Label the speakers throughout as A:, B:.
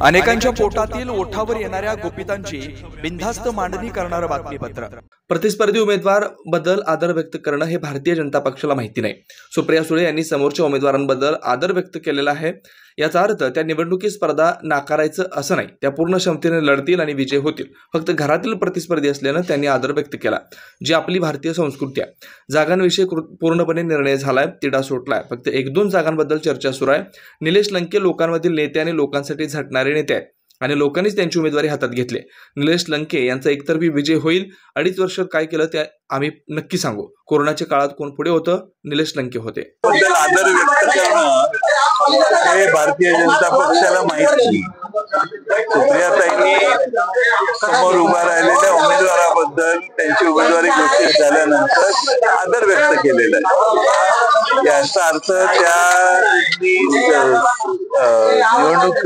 A: अनेकांच्या पोटातील ओठावर येणाऱ्या गुपितांची बिनधास्त मांडणी करणारं बातमीपत्र।
B: प्रतिस्पर्धी उमेदवार बद्दल आदर व्यक्त करणं हे भारतीय जनता पक्षाला माहिती नाही। सुप्रिया सुळे यांनी समोरच्या उमेदवारांबद्दल आदर व्यक्त केलेला आहे। याचा अर्थ त्या निवडणुकीत स्पर्धा नाकारायचं असं नाही, त्या पूर्ण क्षमतेने लढतील आणि विजय होतील। फक्त घरातील प्रतिस्पर्धी असल्यानं त्यांनी आदर व्यक्त केला, जी आपली भारतीय संस्कृती आहे। जागांविषयी पूर्णपणे निर्णय झालाय, तिढा सुटलाय। फक्त 1-2 जागांबद्दल चर्चा सुरू आहे। निलेश लंके लोकांमधील नेते आणि लोकांसाठी झटणारे नेते आहेत आणि लोकांनीच त्यांची उमेदवारी हातात घेतली। निलेश लंके यांचा एकतर्फी विजय होईल। 2.5 वर्षात काय केलं ते आम्ही नक्की सांगू। कोरोनाच्या काळात कोण पुढे होतं? निलेश लंके होते।
C: आदर व्यक्त करणं हे भारतीय जनता पक्षाला माहिती। सुप्रियाताईंनी समोर उभा राहिलेल्या उमेदवाराबद्दल त्यांची उमेदवारी घोषित झाल्यानंतर आदर व्यक्त केलेला आहे। याचा अर्थ त्यांनी निवडणूक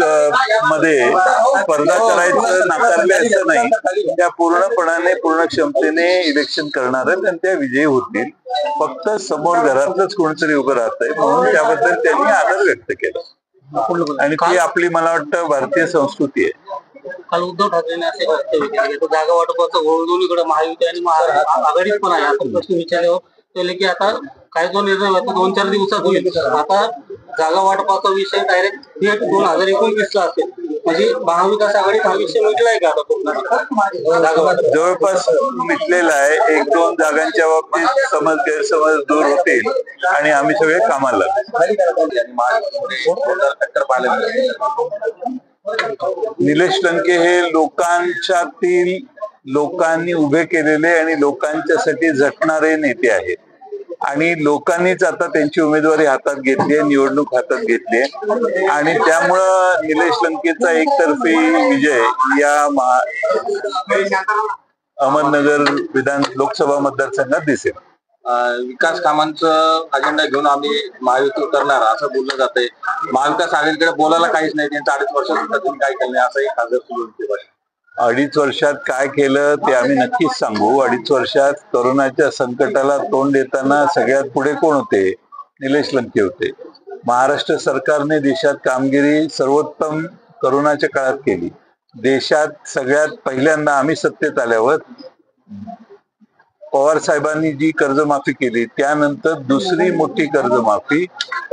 C: मध्ये स्पर्धा करायचं नाकारले असं नाही, त्या पूर्णपणाने पूर्ण क्षमतेने इलेक्शन करणार आहेत आणि त्या विजयी होतील। फक्त समोर घरातलंच कोणतरी उभं राहतंय म्हणून त्याबद्दल त्यांनी आदर व्यक्त केला आणि ती आपली मला वाटतं भारतीय संस्कृती आहे।
D: काल उद्धव ठाकरेंनी असे वक्तव्य केले की जागा वाटपाचं दोन्हीकडे महायुती आणि आघाडीत पण आहे। आता प्रश्न विचारले की आता काय जो निर्णय होता 2-4 दिवसात होईल, आता जागा वाटपाचा विषय डायरेक्ट 2029 ला असेल, म्हणजे महाविकास आघाडीत हा विषय मिटलाय का? आता
C: जवळपास मिटलेला आहे। 1-2 जागांच्या बाबतीत समज गैरसमज दूर होतील आणि आम्ही सगळे कामाला निलेश लंके हे लोकांच्यातील लोकांनी उभे केलेले आणि लोकांच्यासाठी झटणारे नेते आहेत आणि लोकांनीच आता त्यांची उमेदवारी हातात घेतली आहे, निवडणूक हातात घेतली आहे आणि त्यामुळं निलेश लंकेचा एकतर्फी विजय या अहमदनगर लोकसभा मतदारसंघात दिसेल।
E: विकास कामांचं अजेंडा घेऊन आम्ही महायुती करणार असं बोललं जातंय। महाविकास आघाडीकडे बोलायला काहीच नाही, त्यांचं 2.5 वर्षात तुम्ही काय केलं असंही खासदार सुरू
C: 2.5 वर्षात काय केलं ते आम्ही नक्कीच सांगू। 2.5 वर्षात कोरोनाच्या संकटाला तोंड देताना सगळ्यात पुढे कोण होते? निलेश लंके होते। महाराष्ट्र सरकारने देशात कामगिरी सर्वोत्तम कोरोनाच्या काळात केली। देशात सगळ्यात पहिल्यांदा आम्ही सत्तेत आल्यावर पवार साहेबांनी जी कर्जमाफी केली, त्यानंतर दुसरी मोठी कर्जमाफी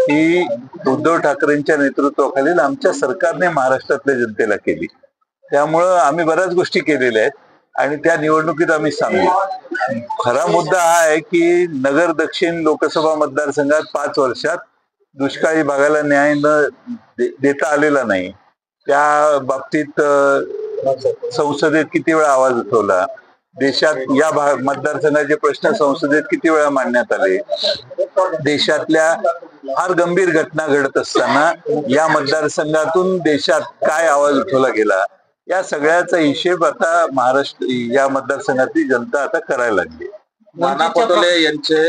C: ही उद्धव ठाकरेंच्या नेतृत्वाखालील आमच्या सरकारने महाराष्ट्रातल्या जनतेला केली। त्यामुळं आम्ही बऱ्याच गोष्टी केलेल्या आहेत आणि त्या निवडणुकीत आम्ही सांगू। खरा मुद्दा हा आहे की नगर दक्षिण लोकसभा मतदारसंघात 5 वर्षात दुष्काळी भागाला न्याय न देता आलेला नाही। त्या बाबतीत संसदेत किती वेळा आवाज उठवला, देशात या मतदारसंघाचे प्रश्न संसदेत किती वेळा मांडण्यात आले, देशातल्या फार गंभीर घटना घडत असताना या मतदारसंघातून देशात काय आवाज उठवला गेला, या सगळ्याचा हिशेब आता महाराष्ट्र या मतदारसंघातली जनता आता करायला लागली।
E: नाना पटोले यांचे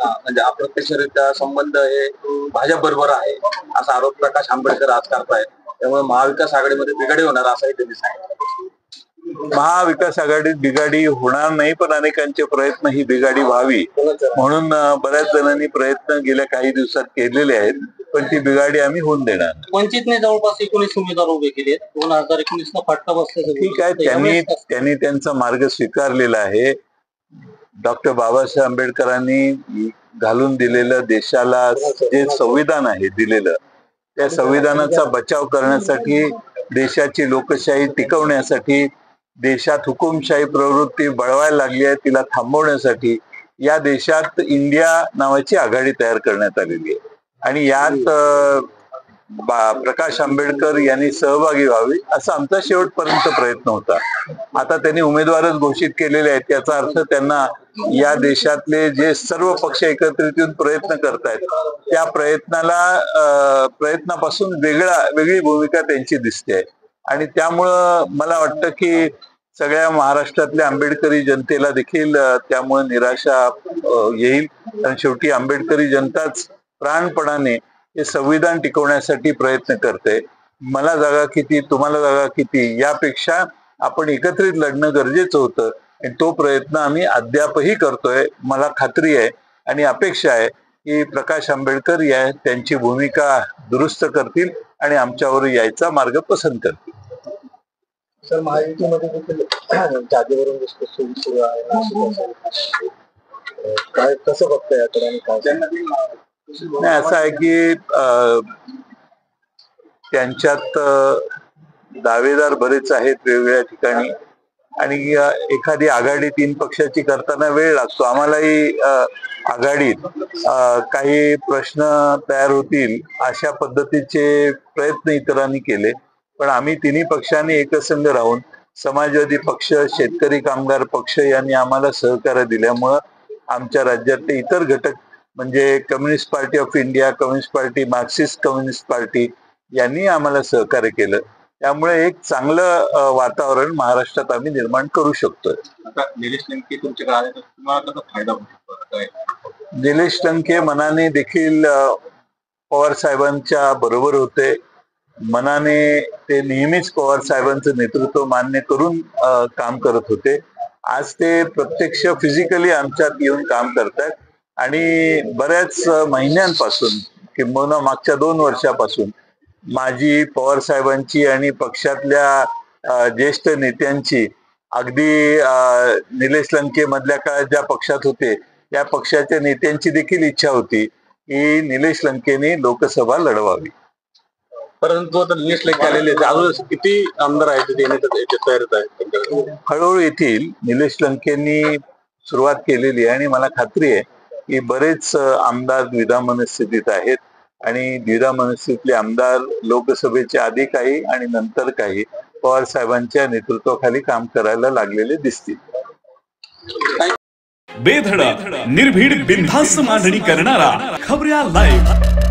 E: म्हणजे अप्रत्यक्षरित्या संबंध हे भाजप बरोबर आहे असा आरोप प्रकाश आंबेडकर आज करतायत, त्यामुळे महाविकास आघाडीमध्ये बिघाडी होणार असंही त्यांनी सांगितलं।
C: महाविकास आघाडीत बिघाडी होणार नाही, पण अनेकांचे प्रयत्न ही बिघाडी व्हावी म्हणून बऱ्याच जणांनी प्रयत्न गेल्या काही दिवसात केलेले आहेत, पण ती बिघाडी आम्ही होऊन देणार।
D: वंचितने जवळपास 19 उमेदवार उभे केले। 2019 ला फटका बसला।
C: ठीक आहे, त्यांनी त्यांचा मार्ग स्वीकारलेला आहे। डॉक्टर बाबासाहेब आंबेडकरांनी घालून दिलेलं देशाला जे संविधान आहे दिलेलं, त्या संविधानाचा बचाव करण्यासाठी, देशाची लोकशाही टिकवण्यासाठी, देशात हुकुमशाही प्रवृत्ती बळवायला लागली आहे तिला थांबवण्यासाठी या देशात इंडिया नावाची आघाडी तयार करण्यात आलेली आहे आणि यात प्रकाश आंबेडकर यांनी सहभागी व्हावे असा आमचा शेवटपर्यंत प्रयत्न होता। आता त्यांनी उमेदवारच घोषित केलेले आहेत, याचा अर्थ त्यांना या देशातले जे सर्व पक्ष एकत्रित येऊन प्रयत्न करतायत त्या प्रयत्नापासून वेगळी भूमिका त्यांची दिसते आणि त्यामुळं मला वाटतं की सगळ्या महाराष्ट्रातल्या आंबेडकरी जनतेला देखील त्यामुळे निराशा येईल आणि शेवटी आंबेडकरी जनताच प्राणपणाने हे संविधान टिकवण्यासाठी प्रयत्न करते। मला जागा किती, तुम्हाला जागा किती, यापेक्षा आपण एकत्रित लढणं गरजेचं होतं आणि तो प्रयत्न आम्ही अद्यापही करतोय। मला खात्री आहे आणि अपेक्षा आहे की प्रकाश आंबेडकर त्यांची भूमिका दुरुस्त करतील आणि आमच्यावर यायचा मार्ग पसंत करतील.
F: सर, महायुतीमध्ये देखील जागेवरून डिस्कशन सुरू आहे, काय कसं बघताय याकडे आणि काय?
C: नाही, असं आहे की त्यांच्यात दावेदार बरेच आहेत वेगवेगळ्या ठिकाणी आणि एखादी आघाडी 3 पक्षाची करताना वेळ लागतो. आम्हालाही आघाडीत काही प्रश्न तयार होतील अशा पद्धतीचे प्रयत्न इतरांनी केले, पण आम्ही तिन्ही पक्षांनी एकसंघ राहून समाजवादी पक्ष, शेतकरी कामगार पक्ष यांनी आम्हाला सहकार्य दिल्यामुळं आमच्या राज्यातले इतर घटक म्हणजे communist party of India, communist party, Marxist communist party यांनी आम्हाला सहकार्य केलं. त्यामुळे एक चांगलं वातावरण महाराष्ट्रात आम्ही निर्माण करू शकतोय.
E: आता निलेश लंके तुमच्याकडे आले तर तुम्हाला कसा फायदा होतो?
C: निलेश लंके मनाने देखील पवार साहेबांच्या बरोबर होते. मनाने ते नेहमीच पवार साहेबांचं नेतृत्व मान्य करून काम करत होते. आज ते प्रत्यक्ष फिजिकली आमच्यात येऊन काम करतात आणि बऱ्याच महिन्यांपासून किंबहुना मागच्या 2 वर्षापासून माझी, पवार साहेबांची आणि पक्षातल्या ज्येष्ठ नेत्यांची, अगदी निलेश लंके मधल्या काळात ज्या पक्षात होते त्या पक्षाच्या नेत्यांची देखील इच्छा होती की निलेश लंकेने लोकसभा लढवावी.
E: परंतु आता निलेश लंके आलेले अजून किती आमदार आहेत ते तयारीत आहेत?
C: हळूहळू येथील. निलेश लंकेंनी सुरुवात केलेली आहे आणि मला खात्री आहे की बरेच आमदार द्विधा मनस्थितीत आहेत आणि द्विधा मनस्थितीतले आमदार लोकसभेच्या आधी काही आणि नंतर काही पवार साहेबांच्या नेतृत्वाखाली काम करायला लागलेले दिसतील.
G: बेधडक, निर्भीड, बिनधास्त मांडणी करणारा खबऱ्या लाईव्ह.